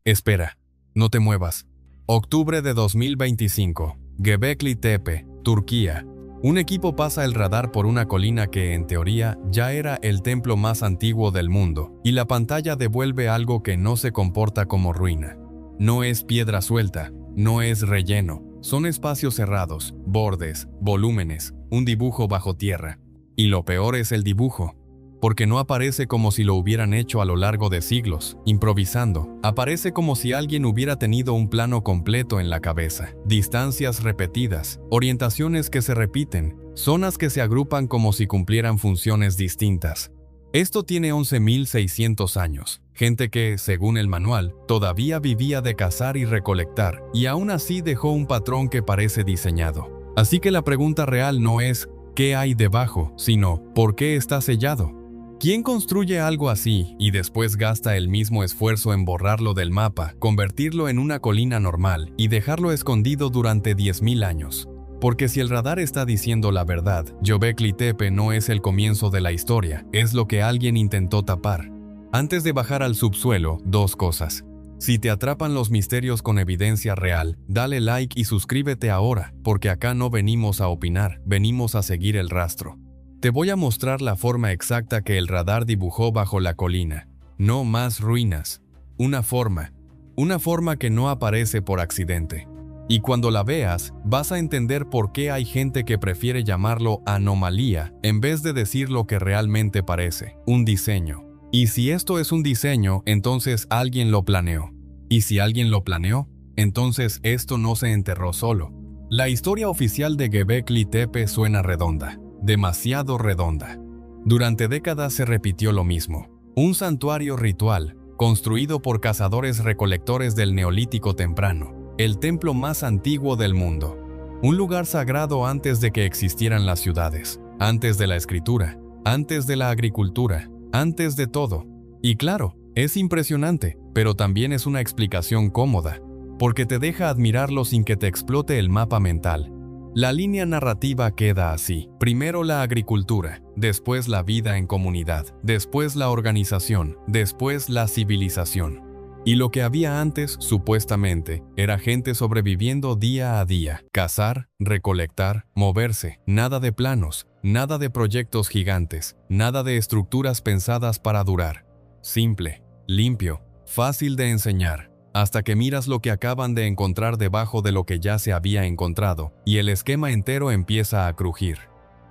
Espera, no te muevas. Octubre de 2025, Göbekli Tepe, Turquía. Un equipo pasa el radar por una colina que, en teoría, ya era el templo más antiguo del mundo, y la pantalla devuelve algo que no se comporta como ruina. No es piedra suelta, no es relleno, son espacios cerrados, bordes, volúmenes, un dibujo bajo tierra. Y lo peor es el dibujo, porque no aparece como si lo hubieran hecho a lo largo de siglos, improvisando. Aparece como si alguien hubiera tenido un plano completo en la cabeza. Distancias repetidas, orientaciones que se repiten, zonas que se agrupan como si cumplieran funciones distintas. Esto tiene 11.600 años. Gente que, según el manual, todavía vivía de cazar y recolectar, y aún así dejó un patrón que parece diseñado. Así que la pregunta real no es ¿qué hay debajo?, sino ¿por qué está sellado? ¿Quién construye algo así y después gasta el mismo esfuerzo en borrarlo del mapa, convertirlo en una colina normal y dejarlo escondido durante 10.000 años? Porque si el radar está diciendo la verdad, Göbekli Tepe no es el comienzo de la historia, es lo que alguien intentó tapar. Antes de bajar al subsuelo, dos cosas. Si te atrapan los misterios con evidencia real, dale like y suscríbete ahora, porque acá no venimos a opinar, venimos a seguir el rastro. Te voy a mostrar la forma exacta que el radar dibujó bajo la colina. No más ruinas. Una forma que no aparece por accidente. Y cuando la veas, vas a entender por qué hay gente que prefiere llamarlo anomalía en vez de decir lo que realmente parece, un diseño. Y si esto es un diseño, entonces alguien lo planeó. Y si alguien lo planeó, entonces esto no se enterró solo. La historia oficial de Göbekli Tepe suena redonda. Demasiado redonda. Durante décadas se repitió lo mismo. Un santuario ritual, construido por cazadores-recolectores del Neolítico temprano, el templo más antiguo del mundo. Un lugar sagrado antes de que existieran las ciudades, antes de la escritura, antes de la agricultura, antes de todo. Y claro, es impresionante, pero también es una explicación cómoda, porque te deja admirarlo sin que te explote el mapa mental. La línea narrativa queda así. Primero la agricultura, después la vida en comunidad, después la organización, después la civilización. Y lo que había antes, supuestamente, era gente sobreviviendo día a día. Cazar, recolectar, moverse. Nada de planos, nada de proyectos gigantes, nada de estructuras pensadas para durar. Simple, limpio, fácil de enseñar. Hasta que miras lo que acaban de encontrar debajo de lo que ya se había encontrado, y el esquema entero empieza a crujir.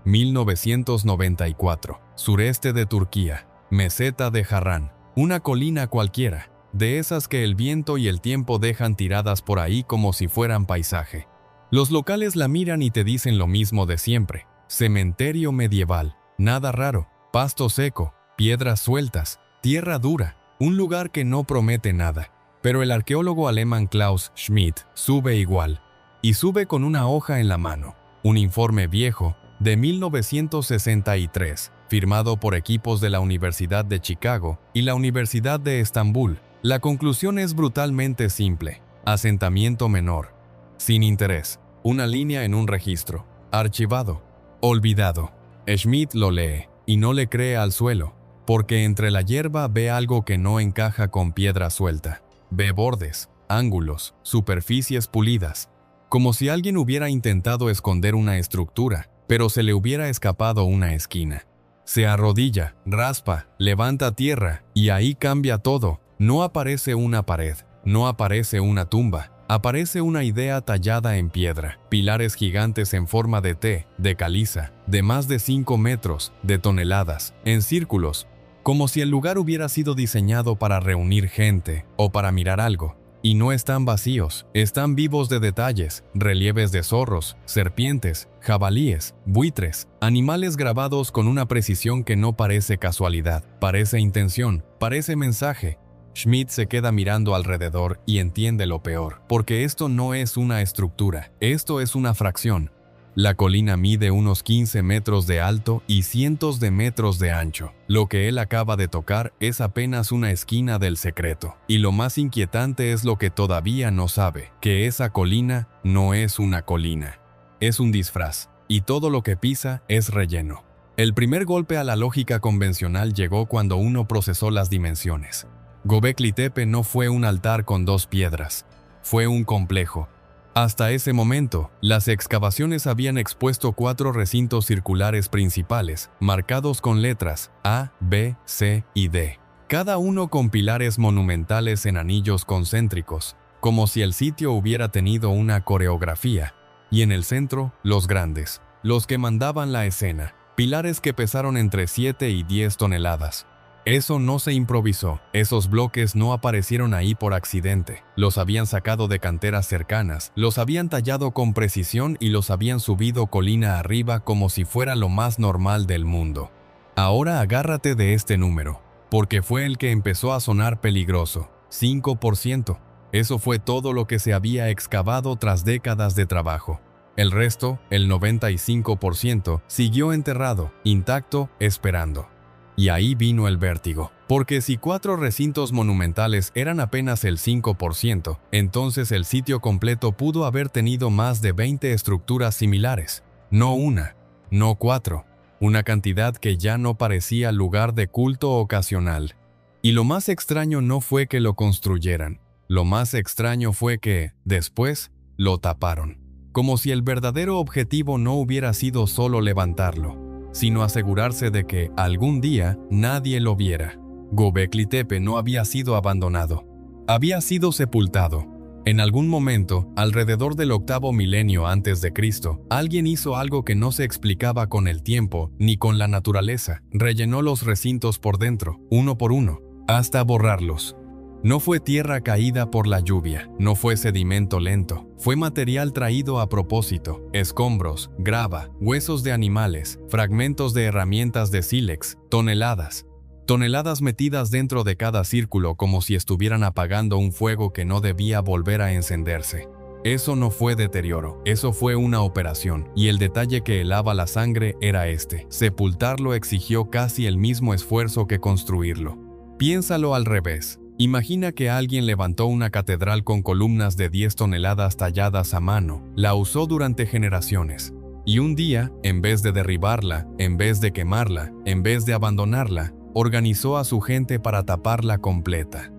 1994. Sureste de Turquía. Meseta de Harran. Una colina cualquiera, de esas que el viento y el tiempo dejan tiradas por ahí como si fueran paisaje. Los locales la miran y te dicen lo mismo de siempre. Cementerio medieval. Nada raro. Pasto seco. Piedras sueltas. Tierra dura. Un lugar que no promete nada. Pero el arqueólogo alemán Klaus Schmidt sube igual, y sube con una hoja en la mano, un informe viejo de 1963, firmado por equipos de la Universidad de Chicago y la Universidad de Estambul. La conclusión es brutalmente simple: asentamiento menor, sin interés, una línea en un registro, archivado, olvidado. Schmidt lo lee y no le cree al suelo, porque entre la hierba ve algo que no encaja con piedra suelta. Ve bordes, ángulos, superficies pulidas, como si alguien hubiera intentado esconder una estructura, pero se le hubiera escapado una esquina. Se arrodilla, raspa, levanta tierra, y ahí cambia todo. No aparece una pared, no aparece una tumba, aparece una idea tallada en piedra, pilares gigantes en forma de T, de caliza, de más de 5 metros, de toneladas, en círculos, como si el lugar hubiera sido diseñado para reunir gente o para mirar algo. Y no están vacíos, están vivos de detalles, relieves de zorros, serpientes, jabalíes, buitres, animales grabados con una precisión que no parece casualidad, parece intención, parece mensaje. Schmidt se queda mirando alrededor y entiende lo peor, porque esto no es una estructura, esto es una fracción. La colina mide unos 15 metros de alto y cientos de metros de ancho. Lo que él acaba de tocar es apenas una esquina del secreto. Y lo más inquietante es lo que todavía no sabe, que esa colina no es una colina. Es un disfraz, y todo lo que pisa es relleno. El primer golpe a la lógica convencional llegó cuando uno procesó las dimensiones. Göbekli Tepe no fue un altar con dos piedras, fue un complejo. Hasta ese momento, las excavaciones habían expuesto 4 recintos circulares principales, marcados con letras A, B, C y D, cada uno con pilares monumentales en anillos concéntricos, como si el sitio hubiera tenido una coreografía. Y en el centro, los grandes, los que mandaban la escena, pilares que pesaron entre 7 y 10 toneladas. Eso no se improvisó, esos bloques no aparecieron ahí por accidente, los habían sacado de canteras cercanas, los habían tallado con precisión y los habían subido colina arriba como si fuera lo más normal del mundo. Ahora agárrate de este número, porque fue el que empezó a sonar peligroso, 5%. Eso fue todo lo que se había excavado tras décadas de trabajo. El resto, el 95%, siguió enterrado, intacto, esperando. Y ahí vino el vértigo, porque si 4 recintos monumentales eran apenas el 5%, entonces el sitio completo pudo haber tenido más de 20 estructuras similares. No una, no 4, una cantidad que ya no parecía lugar de culto ocasional. Y lo más extraño no fue que lo construyeran, lo más extraño fue que, después, lo taparon. Como si el verdadero objetivo no hubiera sido solo levantarlo, sino asegurarse de que, algún día, nadie lo viera. Göbekli Tepe no había sido abandonado. Había sido sepultado. En algún momento, alrededor del 8º milenio antes de Cristo, alguien hizo algo que no se explicaba con el tiempo ni con la naturaleza. Rellenó los recintos por dentro, uno por uno, hasta borrarlos. No fue tierra caída por la lluvia, no fue sedimento lento, fue material traído a propósito, escombros, grava, huesos de animales, fragmentos de herramientas de sílex, toneladas metidas dentro de cada círculo como si estuvieran apagando un fuego que no debía volver a encenderse. Eso no fue deterioro, eso fue una operación, y el detalle que helaba la sangre era este: sepultarlo exigió casi el mismo esfuerzo que construirlo. Piénsalo al revés. Imagina que alguien levantó una catedral con columnas de 10 toneladas talladas a mano, la usó durante generaciones. Y un día, en vez de derribarla, en vez de quemarla, en vez de abandonarla, organizó a su gente para taparla completa.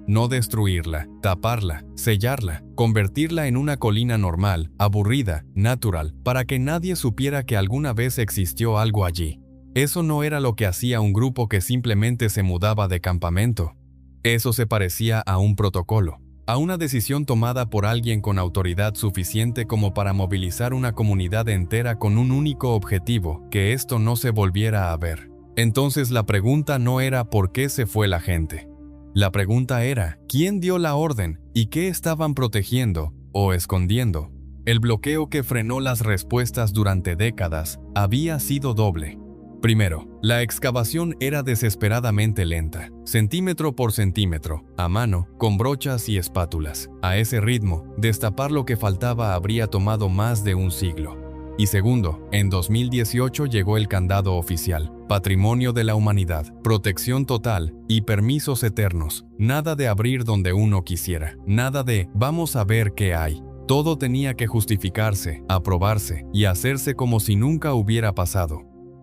No destruirla, taparla, sellarla, convertirla en una colina normal, aburrida, natural, para que nadie supiera que alguna vez existió algo allí. Eso no era lo que hacía un grupo que simplemente se mudaba de campamento. Eso se parecía a un protocolo, a una decisión tomada por alguien con autoridad suficiente como para movilizar una comunidad entera con un único objetivo: que esto no se volviera a ver. Entonces la pregunta no era ¿por qué se fue la gente? La pregunta era ¿quién dio la orden y qué estaban protegiendo o escondiendo? El bloqueo que frenó las respuestas durante décadas había sido doble. Primero, la excavación era desesperadamente lenta, centímetro por centímetro, a mano, con brochas y espátulas. A ese ritmo, destapar lo que faltaba habría tomado más de un siglo. Y segundo, en 2018 llegó el candado oficial: Patrimonio de la Humanidad, protección total y permisos eternos. Nada de abrir donde uno quisiera, nada de vamos a ver qué hay. Todo tenía que justificarse, aprobarse y hacerse como si nunca hubiera pasado.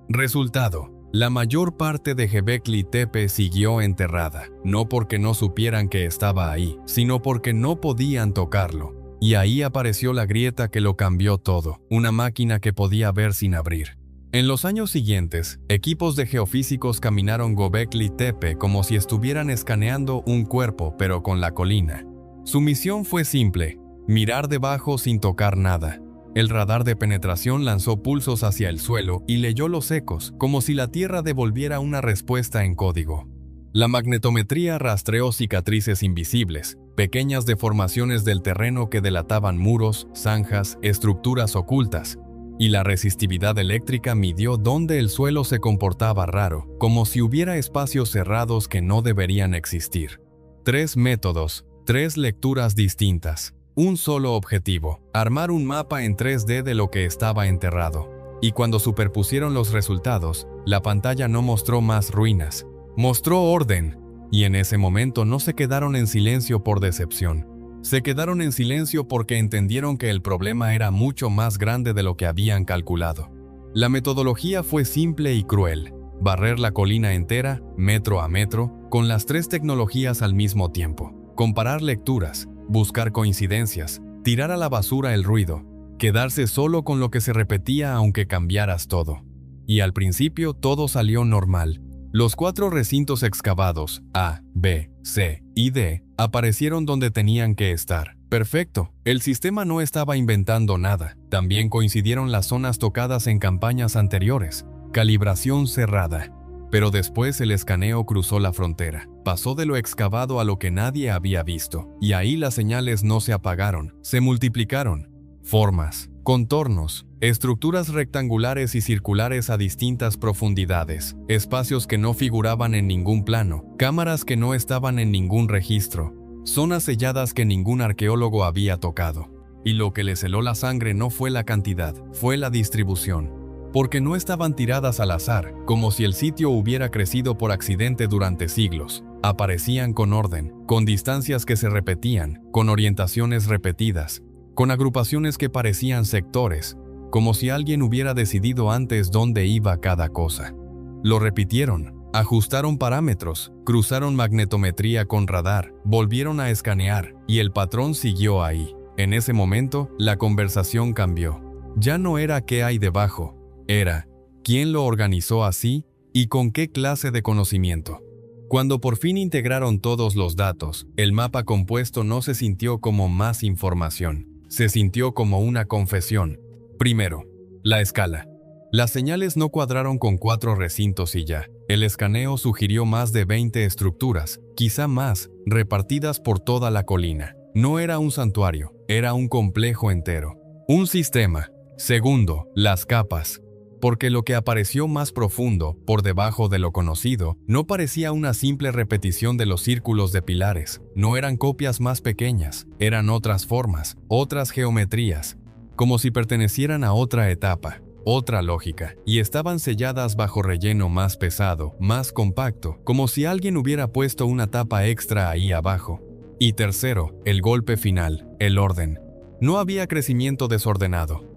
Resultado: la mayor parte de Göbekli Tepe siguió enterrada, no porque no supieran que estaba ahí, sino porque no podían tocarlo. Y ahí apareció la grieta que lo cambió todo, una máquina que podía ver sin abrir. En los años siguientes, equipos de geofísicos caminaron Göbekli Tepe como si estuvieran escaneando un cuerpo, pero con la colina. Su misión fue simple: mirar debajo sin tocar nada. El radar de penetración lanzó pulsos hacia el suelo y leyó los ecos, como si la Tierra devolviera una respuesta en código. La magnetometría rastreó cicatrices invisibles, pequeñas deformaciones del terreno que delataban muros, zanjas, estructuras ocultas. Y la resistividad eléctrica midió dónde el suelo se comportaba raro, como si hubiera espacios cerrados que no deberían existir. 3 métodos, 3 lecturas distintas. Un solo objetivo: armar un mapa en 3D de lo que estaba enterrado. Y cuando superpusieron los resultados, la pantalla no mostró más ruinas, mostró orden. Y en ese momento no se quedaron en silencio por decepción. Se quedaron en silencio porque entendieron que el problema era mucho más grande de lo que habían calculado. La metodología fue simple y cruel: barrer la colina entera, metro a metro, con las tres tecnologías al mismo tiempo. Comparar lecturas, buscar coincidencias, tirar a la basura el ruido, quedarse solo con lo que se repetía aunque cambiaras todo. Y al principio todo salió normal. Los 4 recintos excavados, A, B, C y D, aparecieron donde tenían que estar. Perfecto, el sistema no estaba inventando nada. También coincidieron las zonas tocadas en campañas anteriores. Calibración cerrada. Pero después el escaneo cruzó la frontera. Pasó de lo excavado a lo que nadie había visto. Y ahí las señales no se apagaron, se multiplicaron. Formas, contornos, estructuras rectangulares y circulares a distintas profundidades, espacios que no figuraban en ningún plano, cámaras que no estaban en ningún registro, zonas selladas que ningún arqueólogo había tocado. Y lo que les heló la sangre no fue la cantidad, fue la distribución. Porque no estaban tiradas al azar, como si el sitio hubiera crecido por accidente durante siglos. Aparecían con orden, con distancias que se repetían, con orientaciones repetidas, con agrupaciones que parecían sectores, como si alguien hubiera decidido antes dónde iba cada cosa. Lo repitieron, ajustaron parámetros, cruzaron magnetometría con radar, volvieron a escanear, y el patrón siguió ahí. En ese momento, la conversación cambió. Ya no era qué hay debajo, era quién lo organizó así y con qué clase de conocimiento. Cuando por fin integraron todos los datos, el mapa compuesto no se sintió como más información. Se sintió como una confesión. Primero, la escala. Las señales no cuadraron con 4 recintos y ya. El escaneo sugirió más de 20 estructuras, quizá más, repartidas por toda la colina. No era un santuario, era un complejo entero. Un sistema. Segundo, las capas. Porque lo que apareció más profundo, por debajo de lo conocido, no parecía una simple repetición de los círculos de pilares. No eran copias más pequeñas, eran otras formas, otras geometrías, como si pertenecieran a otra etapa, otra lógica, y estaban selladas bajo relleno más pesado, más compacto, como si alguien hubiera puesto una tapa extra ahí abajo. Y tercero, el golpe final, el orden. No había crecimiento desordenado,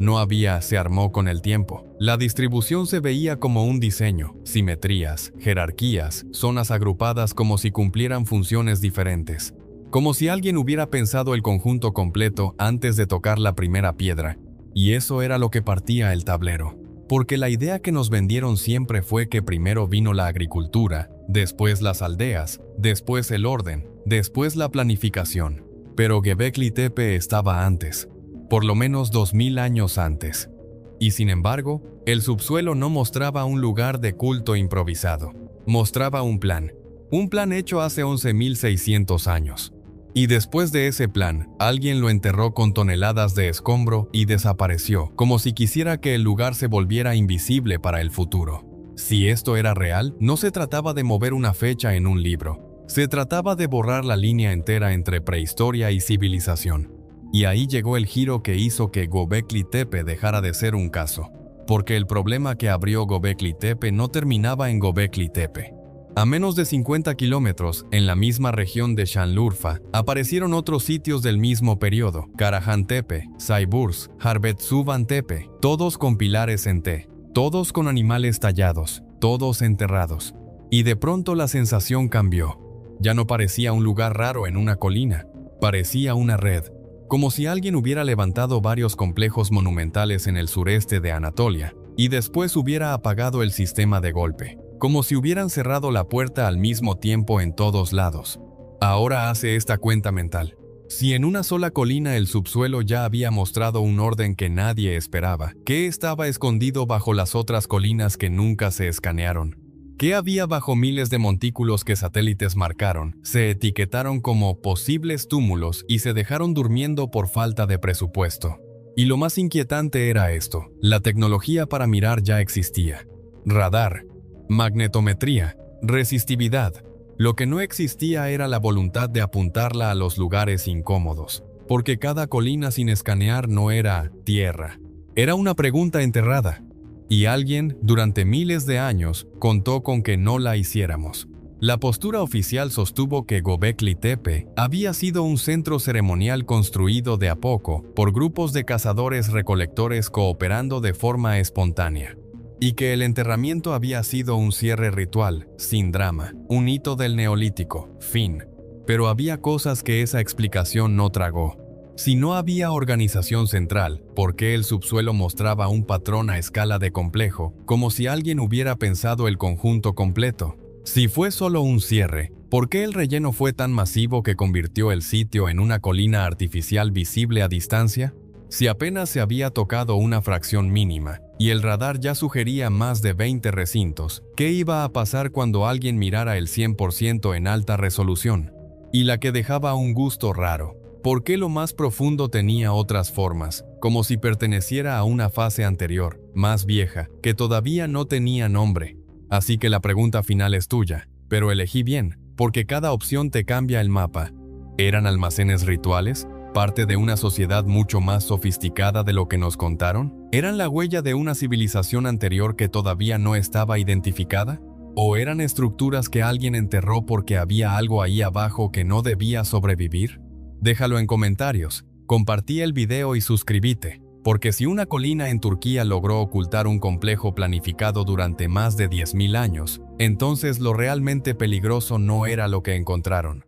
se armó con el tiempo. La distribución se veía como un diseño, simetrías, jerarquías, zonas agrupadas como si cumplieran funciones diferentes. Como si alguien hubiera pensado el conjunto completo antes de tocar la primera piedra. Y eso era lo que partía el tablero. Porque la idea que nos vendieron siempre fue que primero vino la agricultura, después las aldeas, después el orden, después la planificación. Pero Göbekli Tepe estaba antes, por lo menos 2000 años antes. Y sin embargo, el subsuelo no mostraba un lugar de culto improvisado. Mostraba un plan hecho hace 11.600 años. Y después de ese plan, alguien lo enterró con toneladas de escombro y desapareció, como si quisiera que el lugar se volviera invisible para el futuro. Si esto era real, no se trataba de mover una fecha en un libro. Se trataba de borrar la línea entera entre prehistoria y civilización. Y ahí llegó el giro que hizo que Göbekli Tepe dejara de ser un caso. Porque el problema que abrió Göbekli Tepe no terminaba en Göbekli Tepe. A menos de 50 kilómetros, en la misma región de Şanlıurfa, aparecieron otros sitios del mismo periodo: Karahan Tepe, Sayburz, Harbetsuvan Tepe, todos con pilares en T, todos con animales tallados, todos enterrados. Y de pronto la sensación cambió. Ya no parecía un lugar raro en una colina, parecía una red, como si alguien hubiera levantado varios complejos monumentales en el sureste de Anatolia, y después hubiera apagado el sistema de golpe, como si hubieran cerrado la puerta al mismo tiempo en todos lados. Ahora hace esta cuenta mental. Si en una sola colina el subsuelo ya había mostrado un orden que nadie esperaba, ¿qué estaba escondido bajo las otras colinas que nunca se escanearon? ¿Qué había bajo miles de montículos que satélites marcaron, se etiquetaron como posibles túmulos y se dejaron durmiendo por falta de presupuesto? Y lo más inquietante era esto: la tecnología para mirar ya existía. Radar, magnetometría, resistividad. Lo que no existía era la voluntad de apuntarla a los lugares incómodos, porque cada colina sin escanear no era tierra. Era una pregunta enterrada. Y alguien, durante miles de años, contó con que no la hiciéramos. La postura oficial sostuvo que Göbekli Tepe había sido un centro ceremonial construido de a poco por grupos de cazadores-recolectores cooperando de forma espontánea. y que el enterramiento había sido un cierre ritual, sin drama, un hito del Neolítico, fin. Pero había cosas que esa explicación no tragó. Si no había organización central, ¿por qué el subsuelo mostraba un patrón a escala de complejo, como si alguien hubiera pensado el conjunto completo? Si fue solo un cierre, ¿por qué el relleno fue tan masivo que convirtió el sitio en una colina artificial visible a distancia? Si apenas se había tocado una fracción mínima, y el radar ya sugería más de 20 recintos, ¿qué iba a pasar cuando alguien mirara el 100% en alta resolución? Y la que dejaba un gusto raro. ¿Por qué lo más profundo tenía otras formas, como si perteneciera a una fase anterior, más vieja, que todavía no tenía nombre? Así que la pregunta final es tuya, pero elegí bien, porque cada opción te cambia el mapa. ¿Eran almacenes rituales? ¿Parte de una sociedad mucho más sofisticada de lo que nos contaron? ¿Eran la huella de una civilización anterior que todavía no estaba identificada? ¿O eran estructuras que alguien enterró porque había algo ahí abajo que no debía sobrevivir? Déjalo en comentarios, compartí el video y suscríbete, porque si una colina en Turquía logró ocultar un complejo planificado durante más de 10.000 años, entonces lo realmente peligroso no era lo que encontraron,